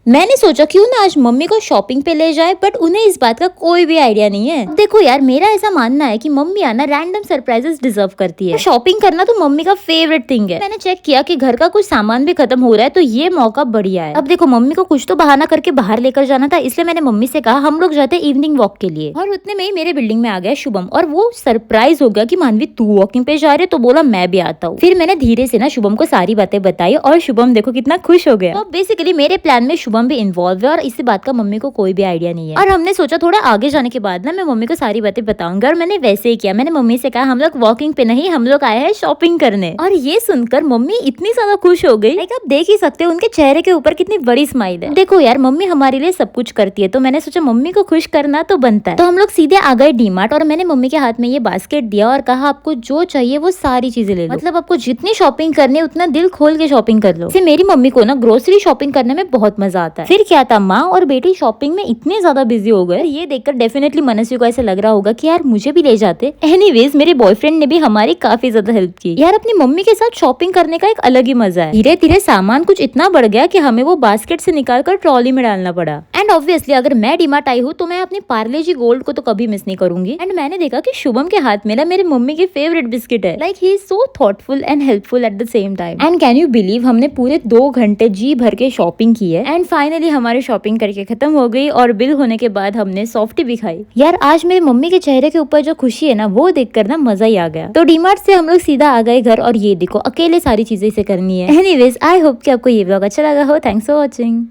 मैंने सोचा क्यों ना आज मम्मी को शॉपिंग पे ले जाए, बट उन्हें इस बात का कोई भी आइडिया नहीं है। देखो यार, मेरा ऐसा मानना है कि मम्मी आना रैंडम सरप्राइजेस डिजर्व करती है। शॉपिंग करना तो मम्मी का फेवरेट थिंग है। मैंने चेक किया कि घर का कुछ सामान भी खत्म हो रहा है, तो ये मौका बढ़िया है। अब देखो, मम्मी को कुछ तो बहाना करके बाहर लेकर जाना था, इसलिए मैंने मम्मी से कहा हम लोग जाते इवनिंग वॉक के लिए। और उतने में ही मेरे बिल्डिंग में आ गया शुभम, और वो सरप्राइज हो गया कि मानवी तू वॉकिंग पे जा रहे, तो बोला मैं भी आता हूँ। फिर मैंने धीरे से ना शुभम को सारी बातें बताई, और शुभम देखो कितना खुश हो गया। तो बेसिकली मेरे प्लान में शुभम भी इन्वॉल्व है, और इसी बात का मम्मी को कोई भी आइडिया नहीं है। और हमने सोचा थोड़ा आगे जाने के बाद ना मैं मम्मी को सारी बातें बताऊंगा, और मैंने वैसे ही किया। मैंने मम्मी से कहा हम लोग वॉकिंग पे नहीं, हम लोग आए हैं शॉपिंग करने। और ये सुनकर मम्मी इतनी ज्यादा खुश हो गई, आप देख ही सकते हो उनके चेहरे के ऊपर कितनी बड़ी स्माइल है। देखो यार, मम्मी हमारे लिए सब कुछ करती है, तो मैंने सोचा मम्मी को खुश करना तो बनता है। तो हम लोग सीधे आ गए डीमार्ट, और मैंने मम्मी के हाथ में ये बास्केट दिया और कहा आपको जो चाहिए वो सारी चीजें ले लो। मतलब आपको जितनी शॉपिंग करनी है उतना दिल खोल के शॉपिंग कर लो। मेरी मम्मी को ना ग्रोसरी शॉपिंग करने में बहुत मजा आता है। फिर क्या था, माँ और बेटी शॉपिंग में इतने ज्यादा बिजी हो गए। ये देखकर डेफिनेटली मनस्वी को ऐसा लग रहा होगा कि यार मुझे भी ले जाते। एनीवेज, मेरे बॉयफ्रेंड ने भी हमारी काफी ज्यादा हेल्प की। यार अपनी मम्मी के साथ शॉपिंग करने का एक अलग ही मजा है। धीरे धीरे सामान कुछ इतना बढ़ गया कि हमें वो बास्केट से निकालकर ट्रॉली में डालना पड़ा। एंड ऑब्वियसली अगर मैं डीमार्ट आई हूँ तो मैं अपनी पार्ले जी गोल्ड को तो कभी मिस नहीं करूंगी। एंड मैंने देखा कि शुभम के हाथ में ना मेरे मम्मी की फेवरेट बिस्किट है। Like he is so thoughtful and helpful at the same time. And can you believe, हमने पूरे 2 घंटे जी भर के शॉपिंग की है। एंड फाइनली हमारी शॉपिंग करके खत्म हो गई, और बिल होने के बाद हमने सॉफ्टी भी खाई। यार आज मेरी मम्मी के चेहरे के ऊपर जो खुशी है ना, वो देखकर ना मजा ही आ गया। तो डीमार्ट से हम लोग सीधा आ गए घर, और ये देखो अकेले सारी चीजें इसे करनी है। एनीवेज, आई होप कि आपको ये व्लॉग अच्छा लगा हो। Thanks for watching.